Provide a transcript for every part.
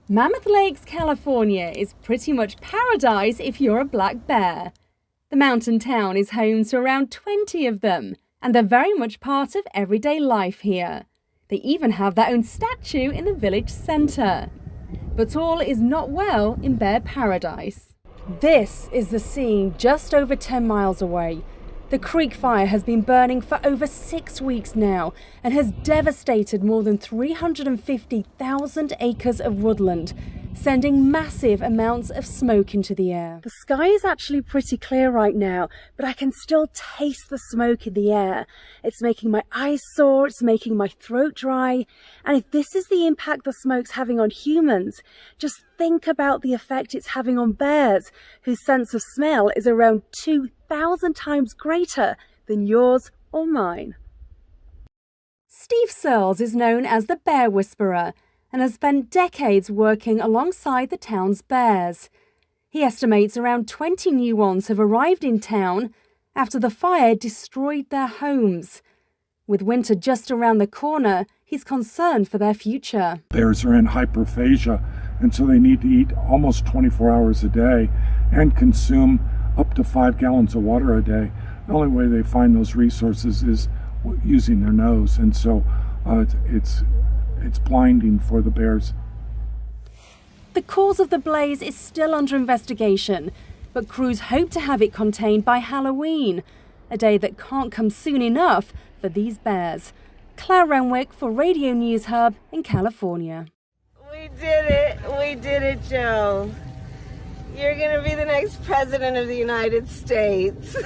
Mammoth Lakes, California is pretty much paradise if you're a black bear. The mountain town is home to around 20 of them, and they're very much part of everyday life here. They even have their own statue in the village centre. But all is not well in bear paradise. This is the scene just over 10 miles away. The creek fire has been burning for over 6 weeks now and has devastated more than 350,000 acres of woodland, sending massive amounts of smoke into the air. The sky is actually pretty clear right now, but I can still taste the smoke in the air. It's making my eyes sore, it's making my throat dry. And if this is the impact the smoke's having on humans, just think about the effect it's having on bears, whose sense of smell is around 2,000 times greater than yours or mine. Steve Searles is known as the Bear Whisperer and has spent decades working alongside the town's bears. He estimates around 20 new ones have arrived in town after the fire destroyed their homes. With winter just around the corner, he's concerned for their future. Bears are in hyperphagia, and so they need to eat almost 24 hours a day and consume up to 5 gallons of water a day. The only way they find those resources is using their nose, and so it's blinding for the bears. The cause of the blaze is still under investigation, but crews hope to have it contained by Halloween, a day that can't come soon enough for these bears. Claire Renwick for Radio News Hub in California. We did it, Joe. You're gonna be the next president of the United States.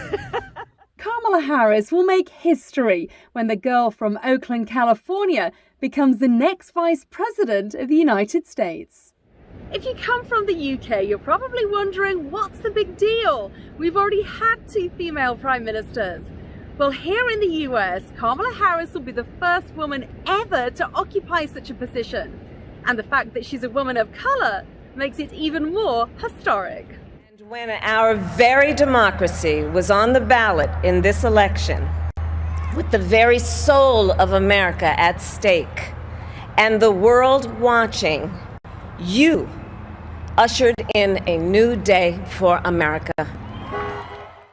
Kamala Harris will make history when the girl from Oakland, California becomes the next vice president of the United States. If you come from the UK, you're probably wondering, what's the big deal? We've already had 2 female prime ministers. Well, here in the US, Kamala Harris will be the first woman ever to occupy such a position. And the fact that she's a woman of color makes it even more historic. And when our very democracy was on the ballot in this election, with the very soul of America at stake and the world watching, you ushered in a new day for America.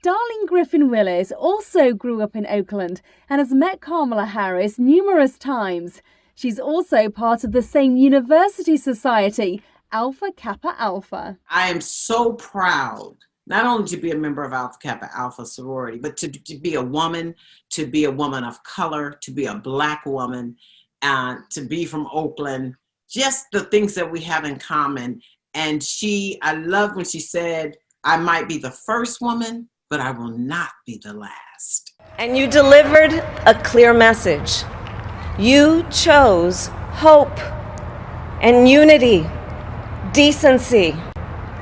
Darling Griffin Willis also grew up in Oakland and has met Kamala Harris numerous times. She's also part of the same university society, Alpha Kappa Alpha. I am so proud, not only to be a member of Alpha Kappa Alpha sorority, but to be a woman of color, to be a Black woman, to be from Oakland, just the things that we have in common. And I love when she said, I might be the first woman, but I will not be the last. And you delivered a clear message. You chose hope and unity, decency,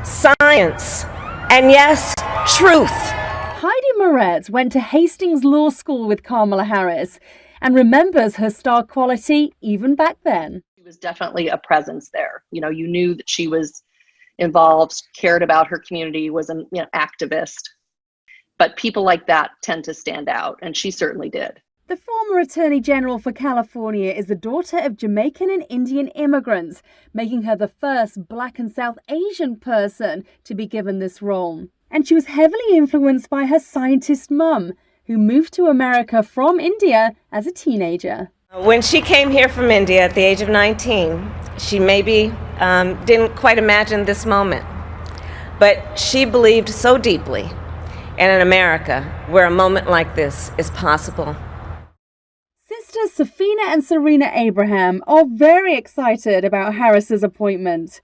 science, and yes, truth. Heidi Moretz went to Hastings Law School with Kamala Harris and remembers her star quality even back then. She was definitely a presence there. You know, you knew that she was involved, cared about her community, was an activist. But people like that tend to stand out, and she certainly did. The former Attorney General for California is the daughter of Jamaican and Indian immigrants, making her the first Black and South Asian person to be given this role. And she was heavily influenced by her scientist mum, who moved to America from India as a teenager. When she came here from India at the age of 19, she maybe didn't quite imagine this moment. But she believed so deeply in an America where a moment like this is possible. Sisters Safina and Serena Abraham are very excited about Harris's appointment.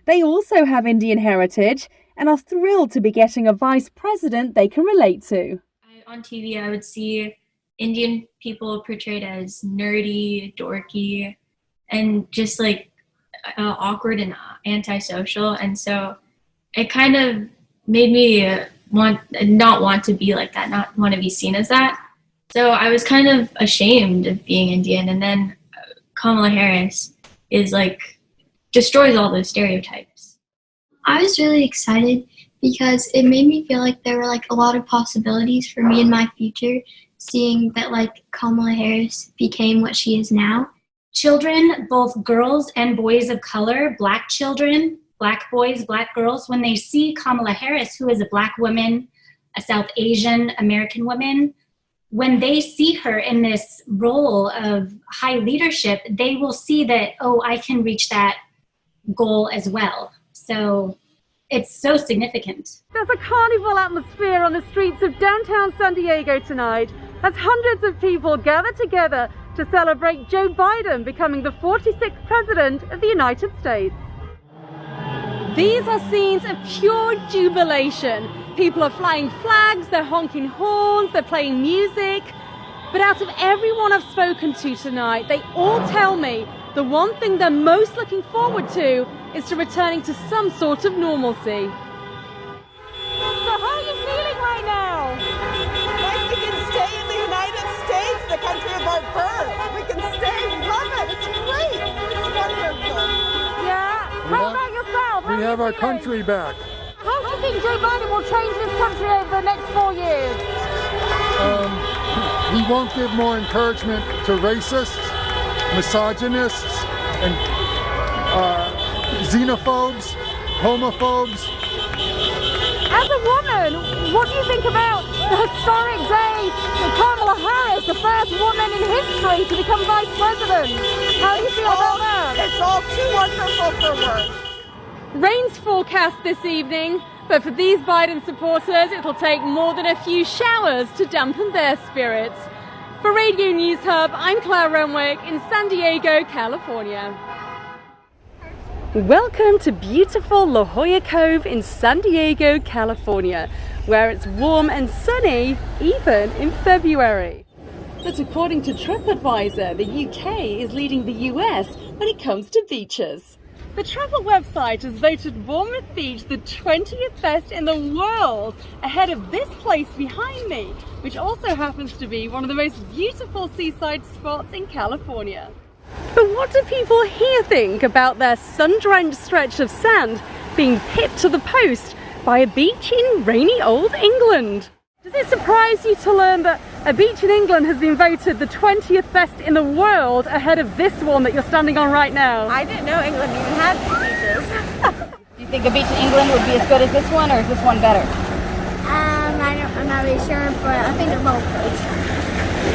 They also have Indian heritage and are thrilled to be getting a vice president they can relate to. On TV, I would see Indian people portrayed as nerdy, dorky, and just like awkward and antisocial. And so it kind of made me not want to be like that, not want to be seen as that. So I was kind of ashamed of being Indian. And then Kamala Harris is like, destroys all those stereotypes. I was really excited because it made me feel like there were like a lot of possibilities for me in my future, seeing that like Kamala Harris became what she is now. children, both girls and boys of color, Black children, Black boys, Black girls, when they see Kamala Harris, who is a Black woman, a South Asian American woman, when they see her in this role of high leadership, they will see that, oh, I can reach that goal as well. So it's so significant. There's a carnival atmosphere on the streets of downtown San Diego tonight as hundreds of people gather together to celebrate Joe Biden becoming the 46th president of the United States. These are scenes of pure jubilation. People are flying flags, they're honking horns, they're playing music. But out of everyone I've spoken to tonight, they all tell me the one thing they're most looking forward to is to returning to some sort of normalcy. So how are you feeling right now? Like we can stay in the United States, the country of our birth. We can stay, we love it, it's great, it's wonderful. Yeah? How about yourself? We have our country back. How do you think Joe Biden will change this country over the next 4 years? He won't give more encouragement to racists, misogynists, and xenophobes, homophobes. As a woman, what do you think about the historic day that Kamala Harris, the first woman in history to become vice president? How do you feel about that? It's all too wonderful for work. Rain's forecast this evening, but for these Biden supporters, it'll take more than a few showers to dampen their spirits. For Radio News Hub, I'm Claire Renwick in San Diego, California. Welcome to beautiful La Jolla Cove in San Diego, California, where it's warm and sunny even in February. But according to TripAdvisor, the UK is leading the US when it comes to beaches. The travel website has voted Bournemouth Beach the 20th best in the world, ahead of this place behind me, which also happens to be one of the most beautiful seaside spots in California. But what do people here think about their sun-drenched stretch of sand being pipped to the post by a beach in rainy old England? Does it surprise you to learn that a beach in England has been voted the 20th best in the world ahead of this one that you're standing on right now? I didn't know England even had beaches. Do you think a beach in England would be as good as this one, or is this one better? I'm not really sure, but I think they're both good.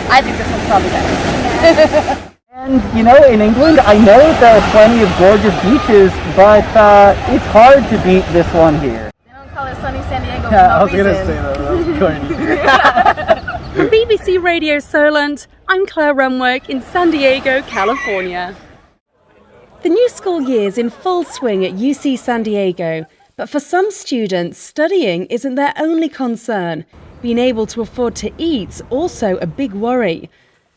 I think this one's probably better. And you know, in England, I know there are plenty of gorgeous beaches, but it's hard to beat this one here. They don't call it sunny San Diego for Yeah, no I was reason. gonna say that. For BBC Radio Solent, I'm Claire Renwick in San Diego, California. The new school year's in full swing at UC San Diego, but for some students, studying isn't their only concern. Being able to afford to eat's also a big worry.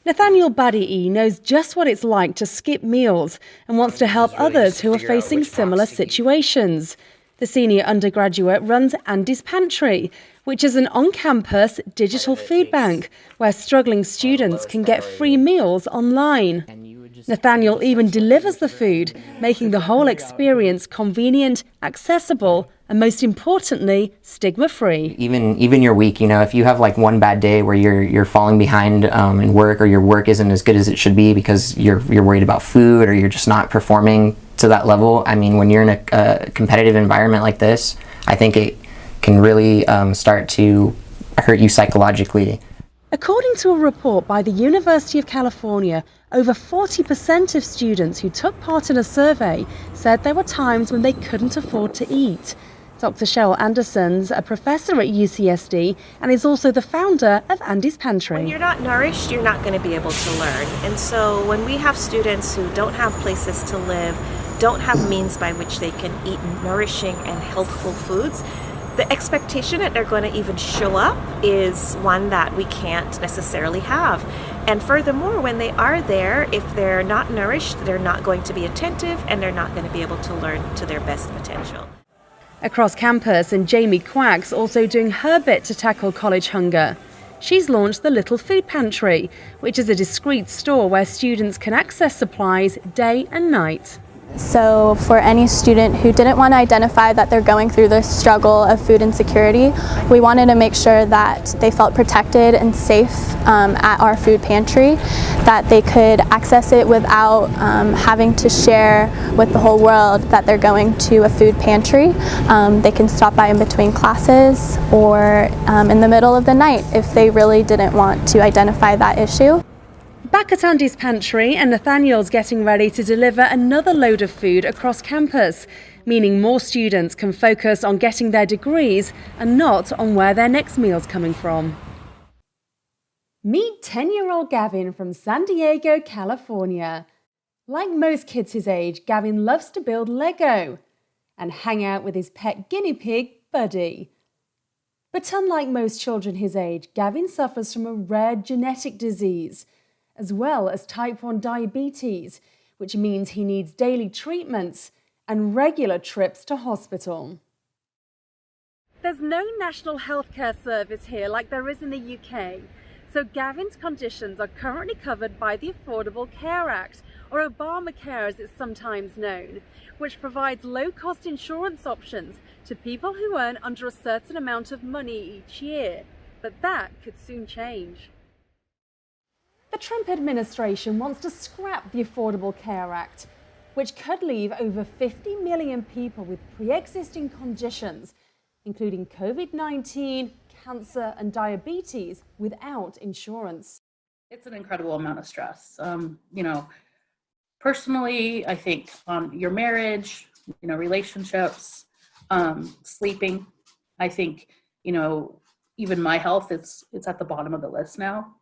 Nathaniel Badii knows just what it's like to skip meals and wants to help others who are facing similar situations. The senior undergraduate runs Andy's Pantry, which is an on-campus digital food bank where struggling students can get free meals online. Nathaniel even delivers the food, making the whole experience convenient, accessible, and most importantly, stigma-free. Even your week, you know, if you have like one bad day where you're falling behind in work, or your work isn't as good as it should be because you're worried about food, or you're just not performing to that level. I mean, when you're in a competitive environment like this, I think it can really start to hurt you psychologically. According to a report by the University of California, over 40% of students who took part in a survey said there were times when they couldn't afford to eat. Dr. Cheryl Anderson's a professor at UCSD and is also the founder of Andy's Pantry. When you're not nourished, you're not going to be able to learn. And so when we have students who don't have places to live, don't have means by which they can eat nourishing and healthful foods, the expectation that they're going to even show up is one that we can't necessarily have. And furthermore, when they are there, if they're not nourished, they're not going to be attentive, and they're not going to be able to learn to their best potential. Across campus, and Jamie Quack's also doing her bit to tackle college hunger. She's launched the Little Food Pantry, which is a discreet store where students can access supplies day and night. So for any student who didn't want to identify that they're going through the struggle of food insecurity, we wanted to make sure that they felt protected and safe at our food pantry, that they could access it without having to share with the whole world that they're going to a food pantry. They can stop by in between classes or in the middle of the night if they really didn't want to identify that issue. Back at Andy's pantry, and Nathaniel's getting ready to deliver another load of food across campus, meaning more students can focus on getting their degrees and not on where their next meal's coming from. Meet 10-year-old Gavin from San Diego, California. Like most kids his age, Gavin loves to build Lego and hang out with his pet guinea pig, Buddy. But unlike most children his age, Gavin suffers from a rare genetic disease, as well as type 1 diabetes, which means he needs daily treatments and regular trips to hospital. There's no national healthcare service here like there is in the UK, so Gavin's conditions are currently covered by the Affordable Care Act, or Obamacare as it's sometimes known, which provides low-cost insurance options to people who earn under a certain amount of money each year. But that could soon change. The Trump administration wants to scrap the Affordable Care Act, which could leave over 50 million people with pre-existing conditions, including COVID-19, cancer and diabetes, without insurance. It's an incredible amount of stress. Personally, I think your marriage, relationships, sleeping, I think, even my health, it's at the bottom of the list now.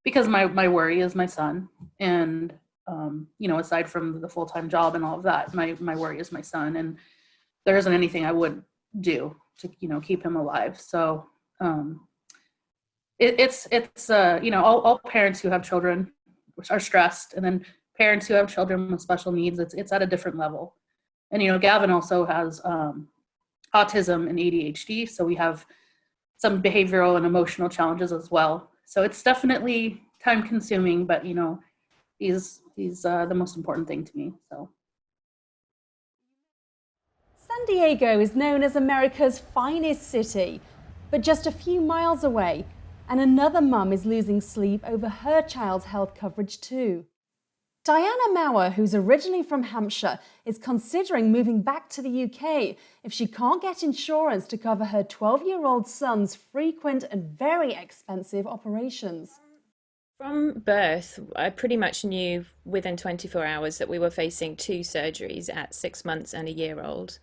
Because my worry is my son, and aside from the full-time job and all of that, my worry is my son, and there isn't anything I would do to keep him alive. So all parents who have children are stressed, and then parents who have children with special needs, it's at a different level. And Gavin also has autism and ADHD, so we have some behavioral and emotional challenges as well. So it's definitely time consuming, but he's the most important thing to me. So San Diego is known as America's finest city, but just a few miles away, and another mum is losing sleep over her child's health coverage too. Diana Mauer, who's originally from Hampshire, is considering moving back to the UK if she can't get insurance to cover her 12-year-old son's frequent and very expensive operations. From birth, I pretty much knew within 24 hours that we were facing 2 surgeries at 6 months and a year old.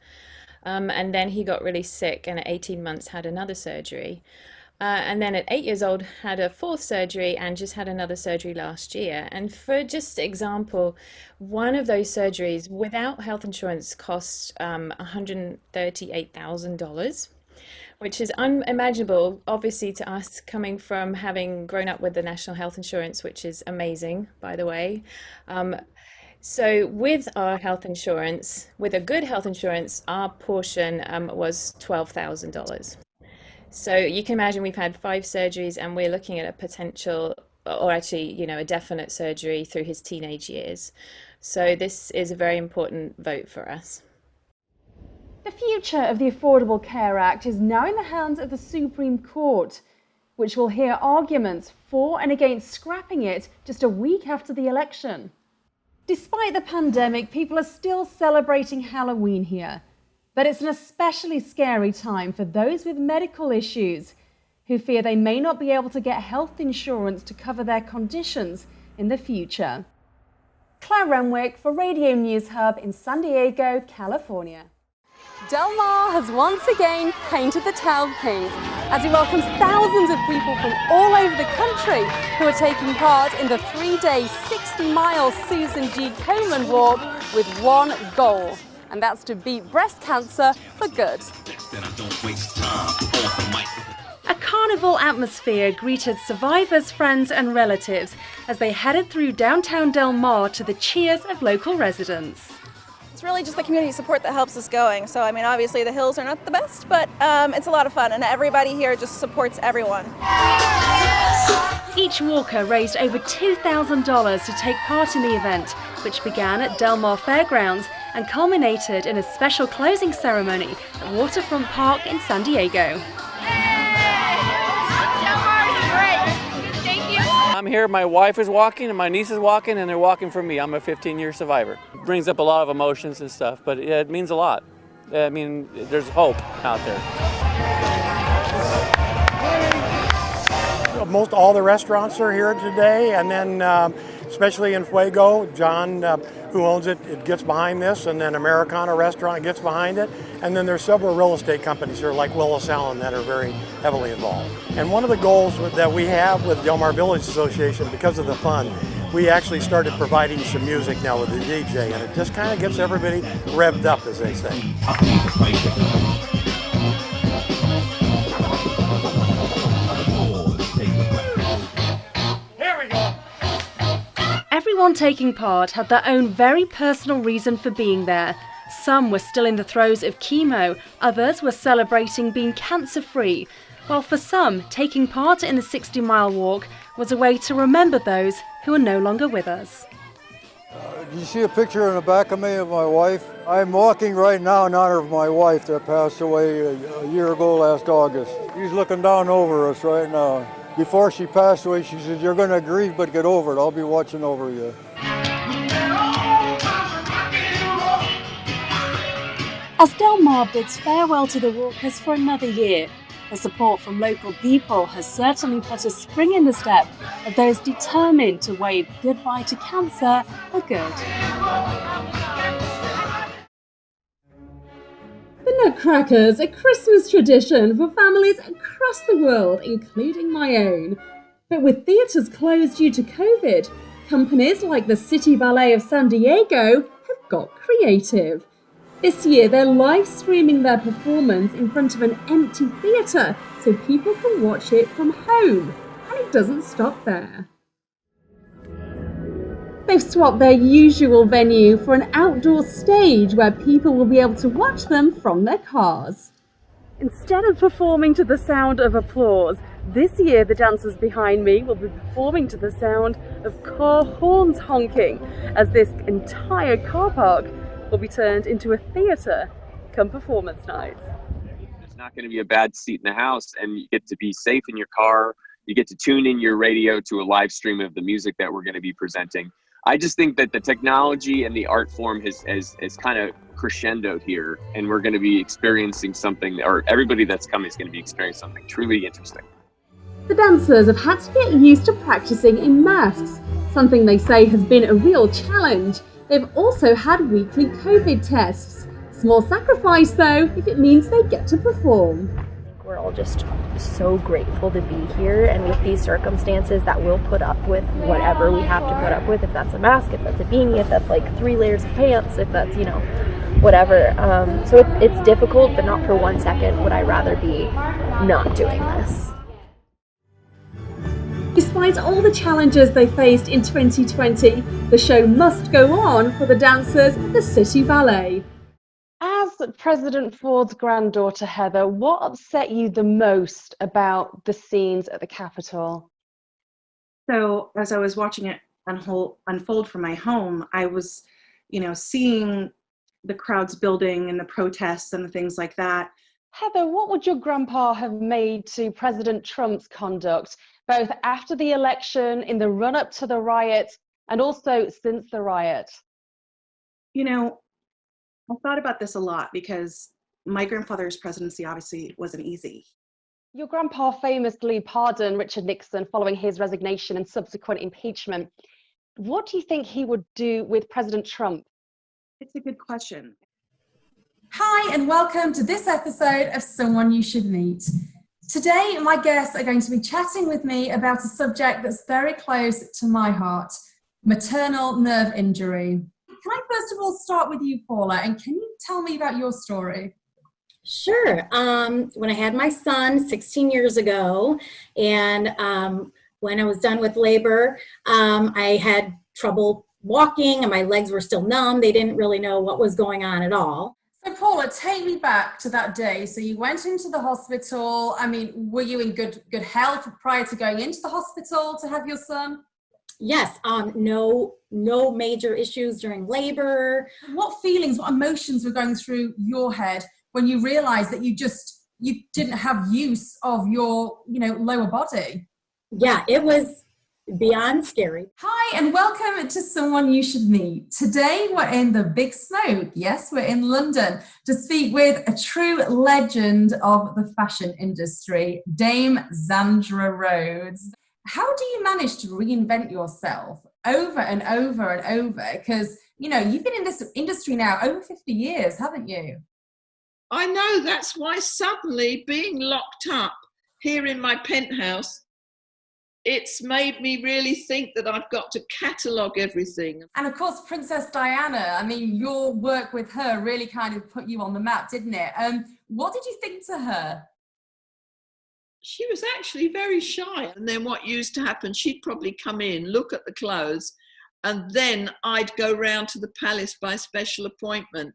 And then he got really sick, and at 18 months had another surgery. And then at 8 years old had a 4th surgery and just had another surgery last year. And for just example, one of those surgeries without health insurance cost $138,000, which is unimaginable, obviously, to us coming from having grown up with the national health insurance, which is amazing, by the way. So with our health insurance, with a good health insurance, our portion was $12,000. So you can imagine we've had 5 surgeries, and we're looking at a potential, or actually, a definite surgery through his teenage years. So this is a very important vote for us. The future of the Affordable Care Act is now in the hands of the Supreme Court, which will hear arguments for and against scrapping it just a week after the election. Despite the pandemic, people are still celebrating Halloween here. But it's an especially scary time for those with medical issues who fear they may not be able to get health insurance to cover their conditions in the future. Claire Renwick for Radio News Hub in San Diego, California. Del Mar has once again painted the town pink as he welcomes thousands of people from all over the country who are taking part in the 3-day, 60-mile Susan G. Komen walk with one goal. And that's to beat breast cancer for good. A carnival atmosphere greeted survivors, friends and relatives as they headed through downtown Del Mar to the cheers of local residents. It's really just the community support that helps us going. So, obviously the hills are not the best, but it's a lot of fun, and everybody here just supports everyone. Each walker raised over $2,000 to take part in the event, which began at Del Mar Fairgrounds and culminated in a special closing ceremony at Waterfront Park in San Diego. I'm here, my wife is walking and my niece is walking, and they're walking for me. I'm a 15-year survivor. It brings up a lot of emotions and stuff, but it means a lot. I mean, there's hope out there. Most all the restaurants are here today, and then especially in Fuego, John, who owns it, gets behind this, and then Americana Restaurant gets behind it, and then there's several real estate companies here like Willis Allen that are very heavily involved. And one of the goals that we have with Del Mar Village Association, because of the fund, we actually started providing some music now with the DJ, and it just kind of gets everybody revved up, as they say. Everyone taking part had their own very personal reason for being there. Some were still in the throes of chemo, others were celebrating being cancer-free, while for some, taking part in the 60-mile walk was a way to remember those who are no longer with us. Do you see a picture in the back of me of my wife? I'm walking right now in honor of my wife that passed away a year ago last August. She's looking down over us right now. Before she passed away, she said, "You're going to grieve, but get over it. I'll be watching over you." As Del Mar bids farewell to the walkers for another year, the support from local people has certainly put a spring in the step of those determined to wave goodbye to cancer for good. The Nutcrackers, a Christmas tradition for families across the world, including my own. But with theatres closed due to COVID, companies like the City Ballet of San Diego have got creative. This year, they're live streaming their performance in front of an empty theatre so people can watch it from home. And it doesn't stop there. They've swapped their usual venue for an outdoor stage where people will be able to watch them from their cars. Instead of performing to the sound of applause, this year the dancers behind me will be performing to the sound of car horns honking, as this entire car park will be turned into a theatre come performance night. It's not going to be a bad seat in the house, and you get to be safe in your car. You get to tune in your radio to a live stream of the music that we're going to be presenting. I just think that the technology and the art form has kind of crescendoed here, and we're going to be experiencing something, or everybody that's coming is going to be experiencing something truly interesting. The dancers have had to get used to practicing in masks, something they say has been a real challenge. They've also had weekly COVID tests. Small sacrifice though, if it means they get to perform. We're all just so grateful to be here, and with these circumstances that we'll put up with whatever we have to put up with, if that's a mask, if that's a beanie, if that's like 3 layers of pants, if that's, whatever. So it's difficult, but not for 1 second would I rather be not doing this. Despite all the challenges they faced in 2020, the show must go on for the dancers at the City Ballet. As President Ford's granddaughter, Heather, what upset you the most about the scenes at the Capitol? So as I was watching it unfold from my home, I was, seeing the crowds building and the protests and the things like that. Heather, what would your grandpa have made to President Trump's conduct, both after the election, in the run-up to the riot, and also since the riot? I thought about this a lot because my grandfather's presidency obviously wasn't easy. Your grandpa famously pardoned Richard Nixon following his resignation and subsequent impeachment. What do you think he would do with President Trump? It's a good question. Hi, and welcome to this episode of Someone You Should Meet. Today, my guests are going to be chatting with me about a subject that's very close to my heart, maternal nerve injury. Can I first of all start with you, Paula, and can you tell me about your story? Sure. When I had my son 16 years ago, and when I was done with labor, I had trouble walking and my legs were still numb. They didn't really know what was going on at all. So Paula, take me back to that day. So you went into the hospital. I mean, were you in good health prior to going into the hospital to have your son? Yes, no major issues during labor. What feelings, what emotions were going through your head when you realized that you didn't have use of your, lower body? Yeah, it was beyond scary. Hi, and welcome to Someone You Should Meet. Today we're in the Big Smoke. Yes, we're in London to speak with a true legend of the fashion industry, Dame Zandra Rhodes. How do you manage to reinvent yourself over and over and over? Because, you've been in this industry now over 50 years, haven't you? I know, that's why suddenly being locked up here in my penthouse, it's made me really think that I've got to catalogue everything. And of course, Princess Diana, your work with her really kind of put you on the map, didn't it? What did you think to her? She was actually very shy. And then what used to happen, she'd probably come in, look at the clothes, and then I'd go round to the palace by special appointment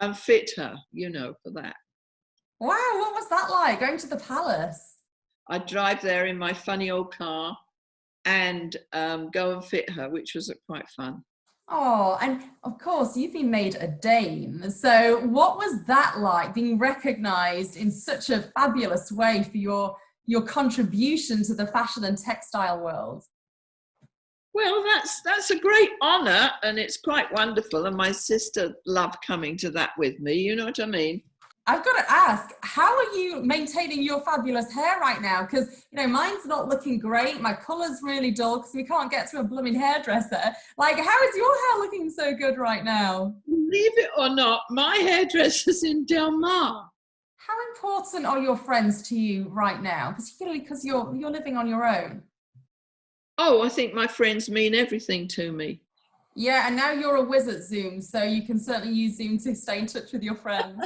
and fit her, for that. Wow, what was that like, going to the palace? I'd drive there in my funny old car and go and fit her, which was quite fun. Oh, and of course, you've been made a dame. So what was that like, being recognised in such a fabulous way for your contribution to the fashion and textile world? Well, that's a great honour, and it's quite wonderful. And my sister loved coming to that with me, you know what I mean? I've got to ask, how are you maintaining your fabulous hair right now? Because, mine's not looking great. My colour's really dull because we can't get to a blooming hairdresser. Like, how is your hair looking so good right now? Believe it or not, my hairdresser's in Del Mar. How important are your friends to you right now, particularly because you're living on your own? Oh, I think my friends mean everything to me. Yeah, and now you're a whiz at Zoom, so you can certainly use Zoom to stay in touch with your friends.